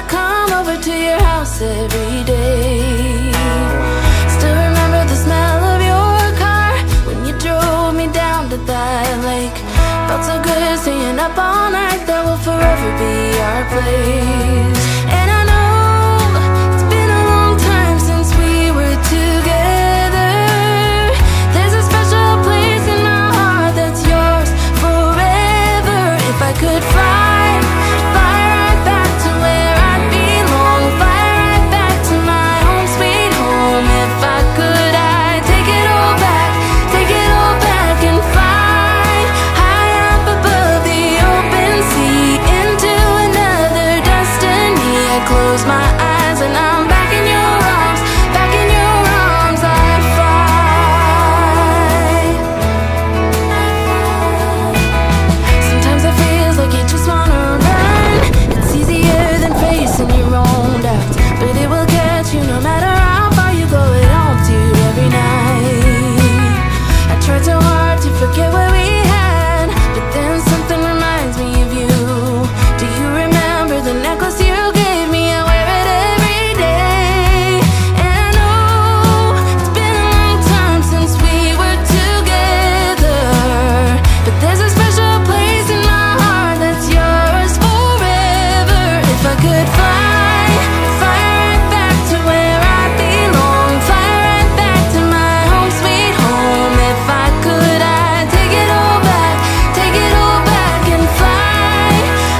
to come over to your house every day. Still remember the smell of your car when you drove me down to that lake. Felt so good staying up all night. That will forever be our place. And I know it's been a long time since we were together. There's a special place in my heart that's yours forever. If I could fly right back to where I belong, fly right back to my home sweet home. If I could, I'd take it all back and fly high up above the open sea into another destiny. I close my eyes and I'm back in your arms, back in your arms. I'd fly. Sometimes it feels like you just wanna run. It's easier than facing your own doubts, but it will get you no matter how far you go. It haunts you every night. I tried so hard to forget what we had, but then something reminds me of you. Do you remember the necklace you gave me? I wear it every day. And I know it's been a long time since we were together, but there's a special place in my heart that's yours forever. If I could fly right back to where I belong, fly right back to my home sweet home. If I could, I'd take it all back and fly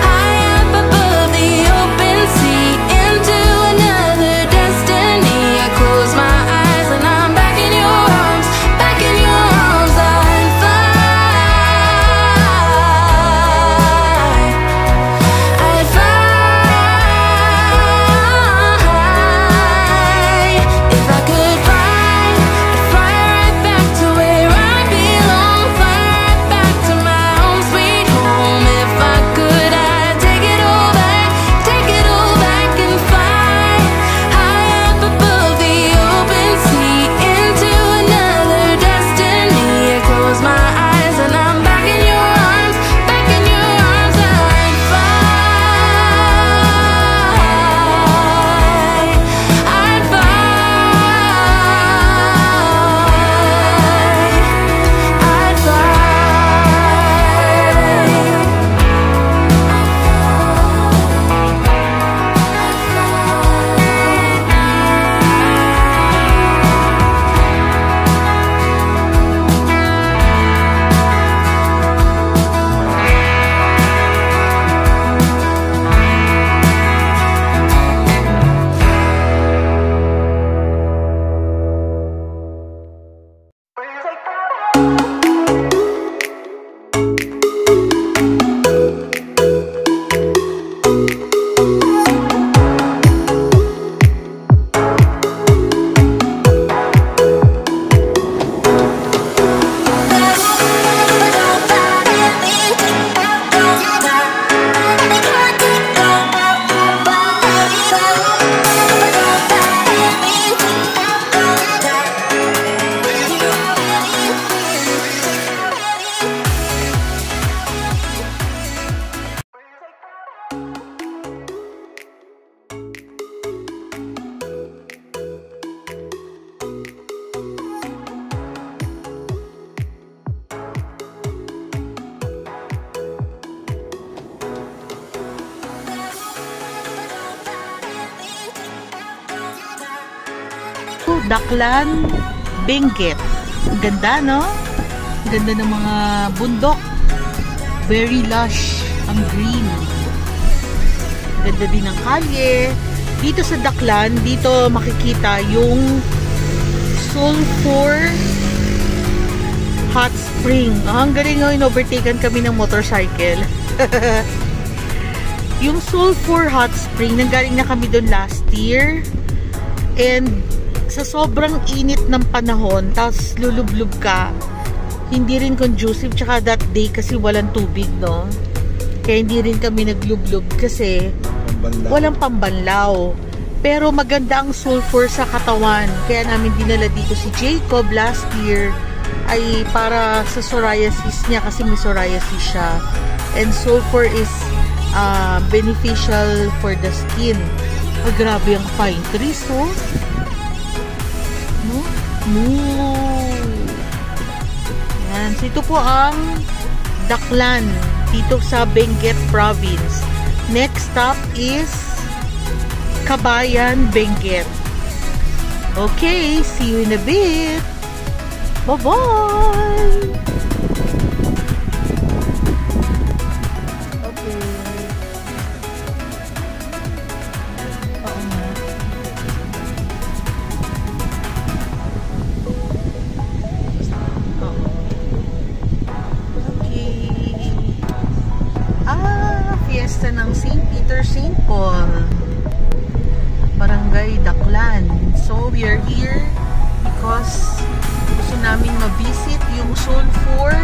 high up above the open sea into another destiny. I close my eyes and I'm back in your arms, back in your arms. I'd fly. I'd fly. If I could fly right back to where I belong, fly right back to my home sweet home. If I could, I'd take it all back and fly high up above the open sea into another destiny. I close my eyes and I'm back in your arms, back in your arms. I'd fly. I'd Daklan, Benguet. Ang ganda, no? Ang ganda ng mga bundok. Very lush ang green. Ang ganda din ng kalye. Dito sa Daklan, dito makikita yung Sulphur Hot Spring. Ang galing, no? In-overtaken kami ng motorcycle. Yung Sulphur Hot Spring, nanggaling na kami doon last year. And sa sobrang init ng panahon, tapos lulublob ka, hindi rin conducive. Tsaka that day kasi walang tubig, no? Kaya hindi rin kami naglublob kasi walang pambanlaw. Pero maganda ang sulfur sa katawan. Kaya namin dinala dito si Jacob last year ay para sa psoriasis niya kasi may psoriasis siya. And sulfur is beneficial for the skin. Grabe ang pine trees, oh. No? Yan. So, ito po ang Daklan dito sa Benguet Province. Next stop is Kabayan, Benguet. Okay, see you in a bit. Bye-bye! Fiesta ng St. Peter, St. Paul, Barangay Daklan. So we are here because gusto namin ma-visit yung Sulphur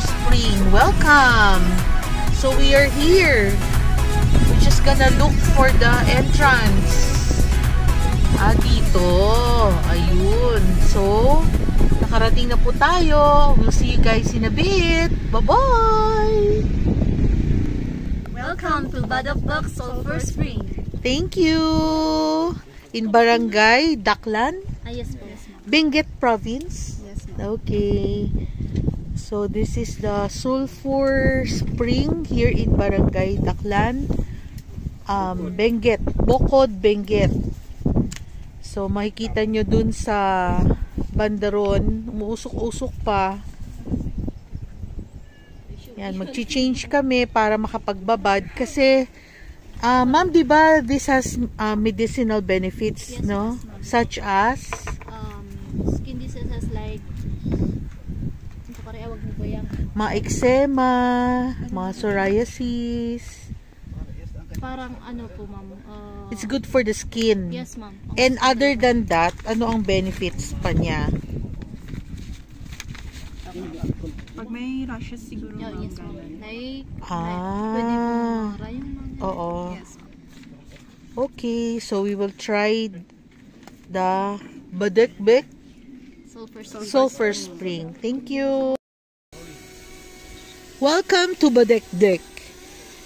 Spring. Welcome! So we are here. We're just gonna look for the entrance. Dito. Ayun. So, nakarating na po tayo. We'll see you guys in a bit. Bye-bye! Welcome to Badok Sulphur Spring. Thank you! In Barangay Daklan? Yes po. Yes, Benguet Province? Yes, okay. So this is the Sulphur Spring here in Barangay Daklan, Benguet, Bokod, Benguet. So makikita nyo dun sa bandaron, umuusok-usok pa. Yan, magchi-change kami para makapagbabad kasi ma'am, di ba this has medicinal benefits, yes, no? Yes, such as skin diseases like mga eczema, mga psoriasis. Parang ano po, ma'am? It's good for the skin. Yes, ma'am. And other than that, ano ang benefits pa niya? Pag may rashes siguro, ma'am. Yes, ma'am. Like, Ah. pwede po mara yung mga. Oo. Yes, ma'am. Okay, so we will try the Badekbek Sulphur Spring. Thank you. Welcome to Badekbek.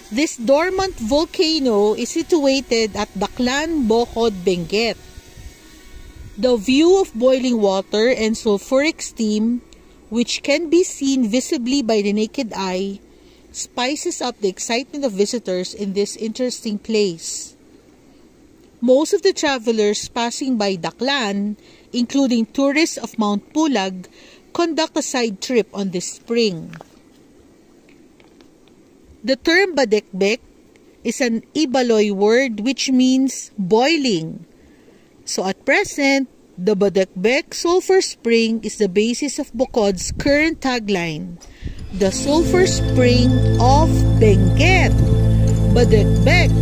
This dormant volcano is situated at Daklan, Bokod, Benguet. The view of boiling water and sulfuric steam, which can be seen visibly by the naked eye, spices up the excitement of visitors in this interesting place. Most of the travelers passing by Daklan, including tourists of Mount Pulag, conduct a side trip on this spring. The term Badekbek is an Ibaloy word which means boiling. So at present, the Badekbek Sulphur Spring is the basis of Bokod's current tagline, the Sulphur Spring of Benguet. Badekbek.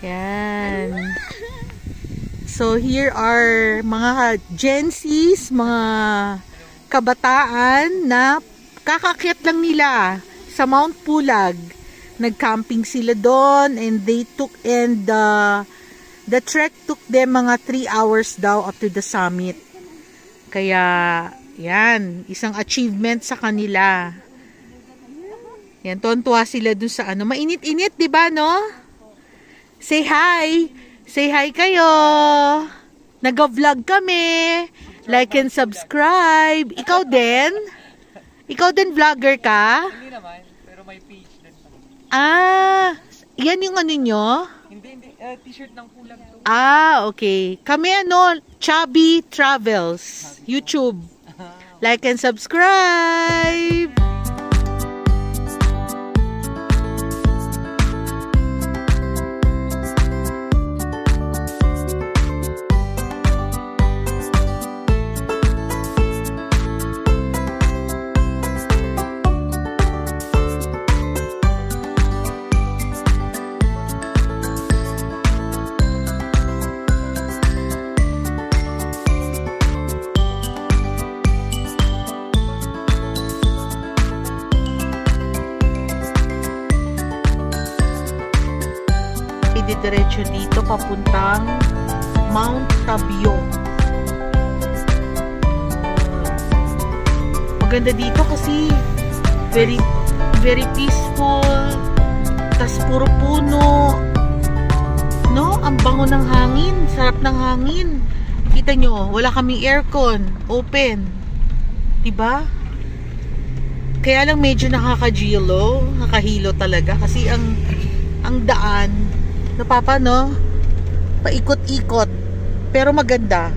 Yan. So, here are mga Gen Zs, mga kabataan na kakakyat lang nila sa Mount Pulag. Nag-camping sila doon and the trek took them mga 3 hours daw up to the summit. Kaya, yan, isang achievement sa kanila. Yan, tuwan-tuwa sila dun sa ano. Mainit-init, di ba, no? Say hi! Say hi kayo! Nag-vlog kami! Like and subscribe! Ikaw din? Ikaw din vlogger ka? Hindi naman, pero may page din. Ah! Yan yung ano nyo? Hindi. T-shirt ng Pulag to. Ah, okay. Kami ano, Chubby Travels. YouTube. Like and subscribe! Diretso dito papuntang Mount Tabiong. Maganda dito kasi very peaceful, tas puro puno, no? Ang bango ng hangin, sarap ng hangin. Kita nyo, wala kaming aircon, open, diba? Kaya lang medyo nakakahilo talaga kasi ang daan no? Paikot-ikot. Pero maganda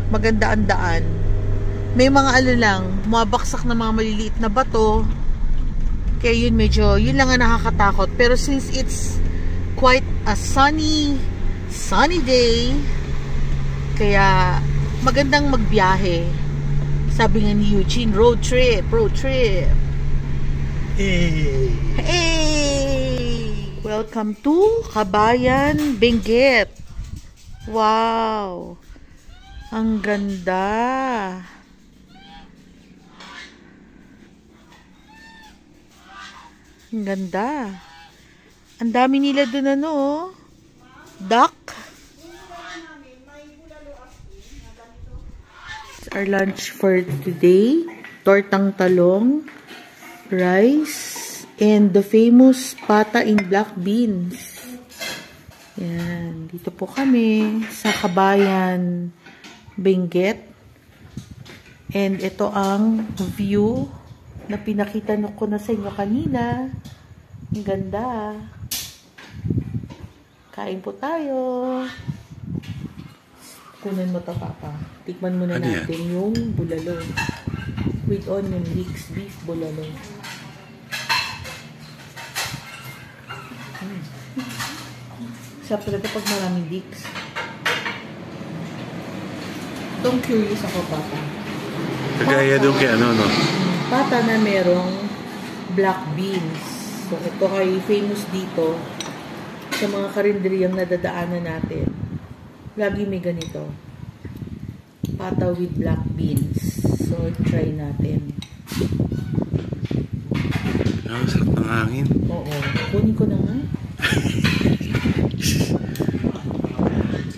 ang daan. May mga lang, mabaksak na mga maliliit na bato. Kaya yun lang ang nakakatakot. Pero since it's quite a sunny day, kaya magandang magbiyahe. Sabi nga ni Eugene, road trip. Hey! Welcome to Kabayan, Benguet. Wow! Ang ganda! Ang ganda! Ang dami nila dun duck. Our lunch for today, tortang talong, rice, and the famous pata in black beans. Yan. Dito po kami sa Kabayan, Benguet. And ito ang view na pinakita ko na sa inyo kanina. Ang ganda. Kain po tayo. Kunin mo to, Papa. Tikman muna natin yung bulalo. With onion, mixed beef bulalo. Sarap talaga pag maraming dicks. Itong curious ako, Papa. Kagaya doon kay no? Pata na merong black beans. So, ito ay famous dito sa mga karinderyang nadadaanan natin. Lagi may ganito. Pata with black beans. So, try natin. Sarap ng hangin. Oo. Kunin ko na nga.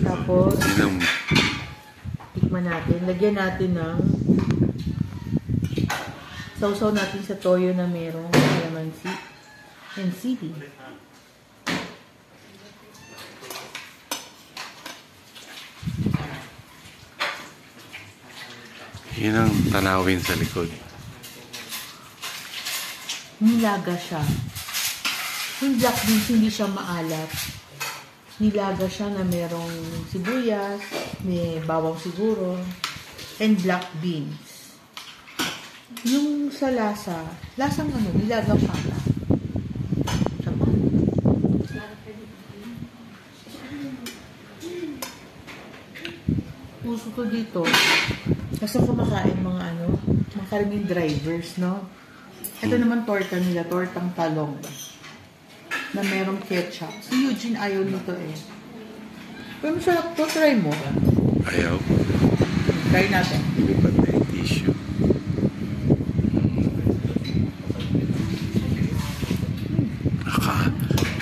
Tapos, tikman natin. Lagyan natin ng sausaw natin sa toyo na merong calamansi and sili. Yun ang tanawin sa likod. Nilaga siya. Yung black beans, hindi siya maalat. Nilaga siya na merong sibuyas, may bawang siguro, and black beans. Yung sa lasang nilagang pata. Tama? Puso ko dito. Kasi kumakain mga karaming drivers, no? Ito naman torta nila, tortang talong. na merong ketchup. Si Eugene ayaw nito eh. Pero masarap to. Try mo. Ayaw. Try natin. Ilipat na yung tissue.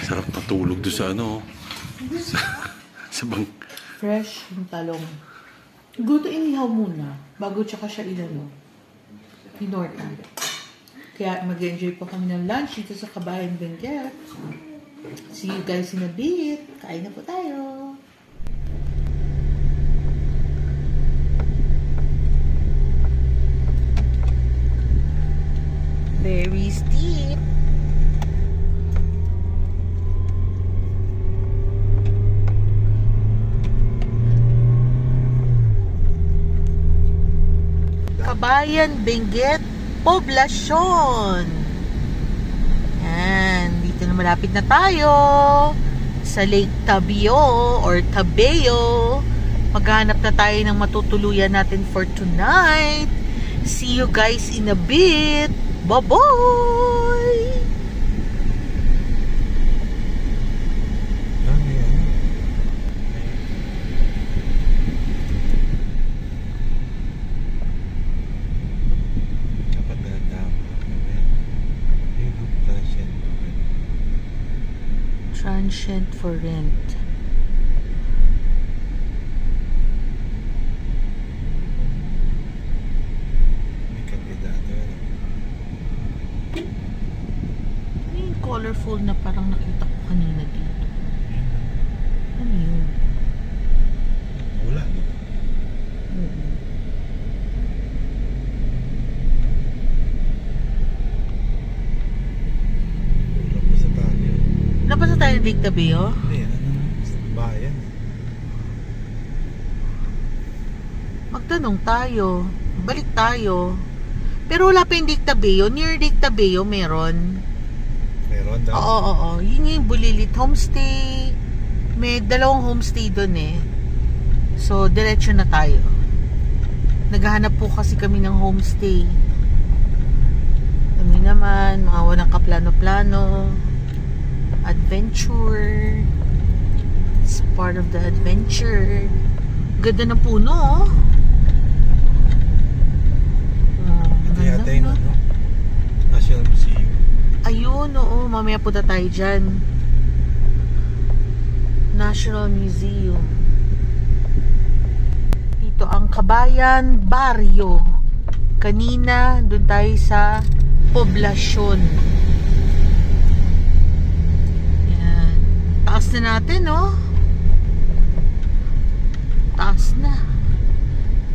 Sarap natulog doon sa ano. Sa bang... Fresh yung talong. Gusto inihaw muna bago tsaka siya ilano. Pinorta. Kaya mag-enjoy po kami ng lunch dito sa Kabayan Benguet. See you guys in a bit. Kain na po tayo. Very steep. Kabayan Benguet Poblasyon. Yan. Dito na malapit na tayo sa Lake Tabio or Tabeo. Maghanap na tayo ng matutuluyan natin for tonight. See you guys in a bit. Bye-bye! Transient for rent. May kandidato. Yung colorful na parang nakita ko kanina dito. Ano yun? Wala, no? Napasa tayo ng Lake Tabeo? Hindi, bayan. Magtanong tayo. Balik tayo. Pero wala pa yung Lake Tabeo. Near Lake Tabeo meron. Meron daw? Oo. Yun yung Bulilit Homestay. May dalawang homestay doon eh. So, diretso na tayo. Naghahanap po kasi kami ng homestay. Kami naman, mga walang kaplano-plano. Adventure. It's part of the adventure. Ganda ng puno, oh. Ito yata yung ano? National Museum. Ayun, oo. Mamaya punta tayo dyan. National Museum. Dito ang Kabayan Barrio. Kanina, dun tayo sa Poblasyon. Taas na natin, no? Taas na.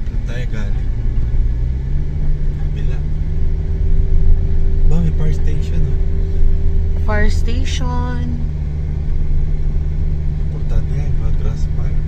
Doon tayo galing. Kabila. Ba, may fire station, no? Fire station. Importante yan, mga grass fire.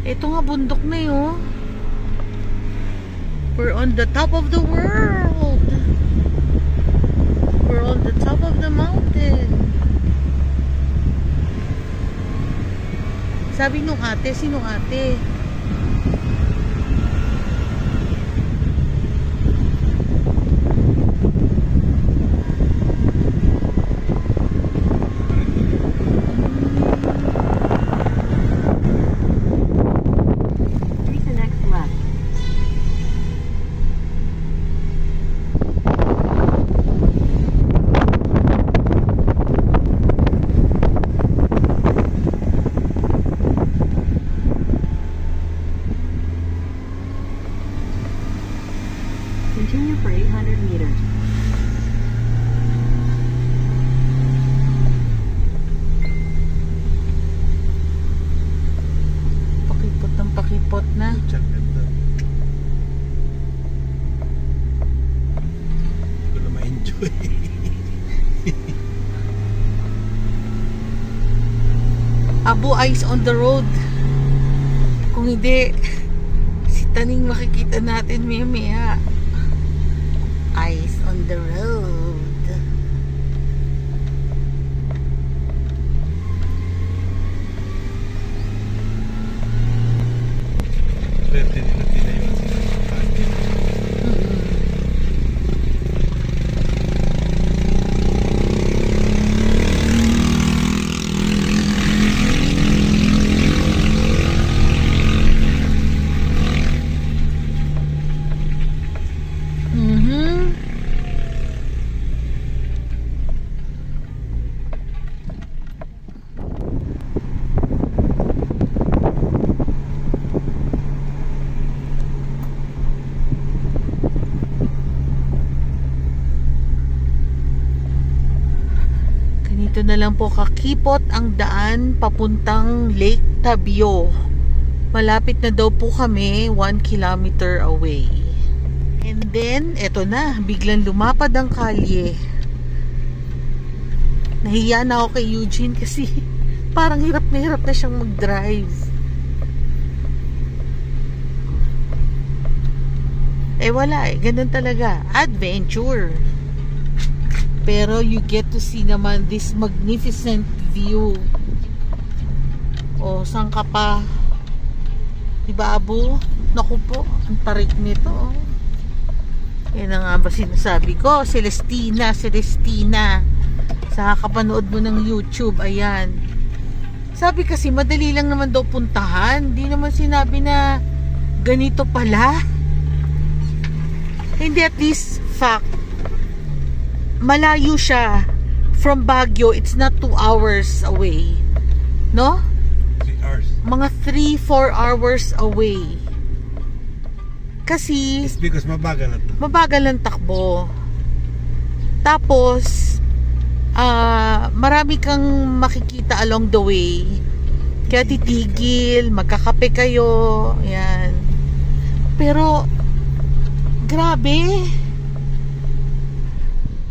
Ito nga, bundok na yun. We're on the top of the world. We're on the top of the mountain. Sabi nung ate, sino ate? Continue for 800 meters. Pakipot ng pakipot na. Check ganda. Hindi ko na ma-enjoy. Abu eyes on the road. Kung hindi, si Taning makikita natin maya-maya. Eyes on the road. Dito na lang po kakipot ang daan papuntang Lake Tabio. Malapit na daw po kami, 1 kilometer away. And then, eto na, biglang lumapad ang kalye. Nahiya na ako kay Eugene kasi parang hirap na siyang mag-drive. Wala ganun talaga. Adventure. Pero you get to see naman this magnificent view. Saan ka pa? Diba, Abu? Naku po, ang tarik nito. Yan nga ba sinasabi ko? Celestina. Sa kapanood mo ng YouTube, ayan. Sabi kasi, madali lang naman daw puntahan. Di naman sinabi na ganito pala. Hindi, at least fact, malayo siya from Baguio. It's not 2 hours away, no? 3 hours. Mga 3-4 hours away. Kasi It's because mabagal ang takbo. Tapos marami kang makikita along the way. Kaya titigil, magkakape kayo, yan. Pero grabe.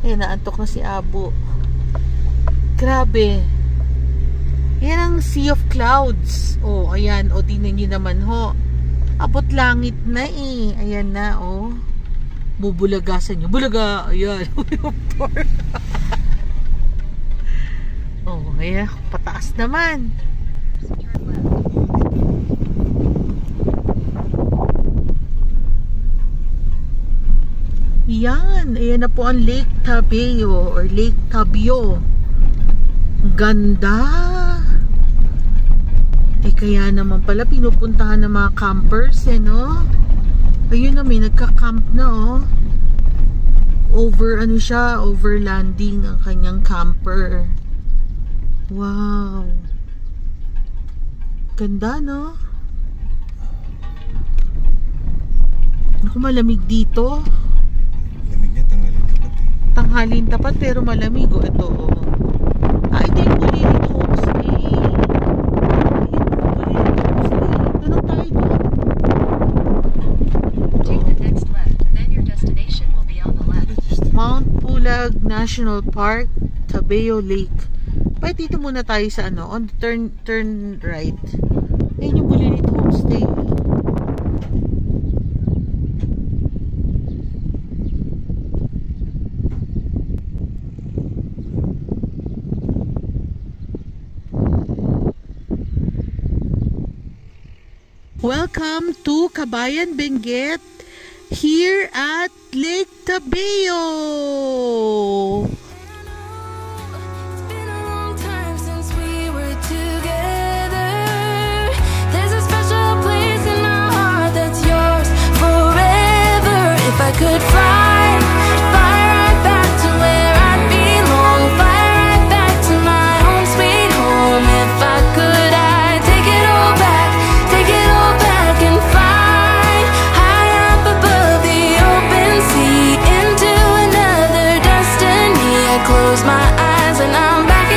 Naantok na si Abu. Grabe. Yan ang sea of clouds. Ayan. Tingnan nyo naman ho. Abot langit na Ayan na, bubulagasan nyo. Bulaga. Ayan. Ayan. Pataas naman. Yan. Ayan na po ang Lake Tabio or Lake Tabio. Ganda. Kaya naman pala pinupuntahan ng mga campers, no? Ayun na, may nagka-camp na, overlanding ang kanyang camper. Wow. Ganda, no? Naku, malamig dito. Lamig niya, tanghalin tapat Tanghalin tapat pero malamig, ito, Ay, ito yung Bulilit Homestay. Mount Pulag National Park, Tabeo Lake. Dito muna tayo sa on the turn right. Ayun yung Bulilit Homestay. Welcome to Kabayan Benguet here at Lake Tabeo. It's been a long time since we were together. There's a special place in my heart that's yours forever. If I could fly right back to where I belong, fly right back to my home sweet home. If I could, I'd take it all back and fly high up above the open sea into another destiny. I close my eyes and I'm back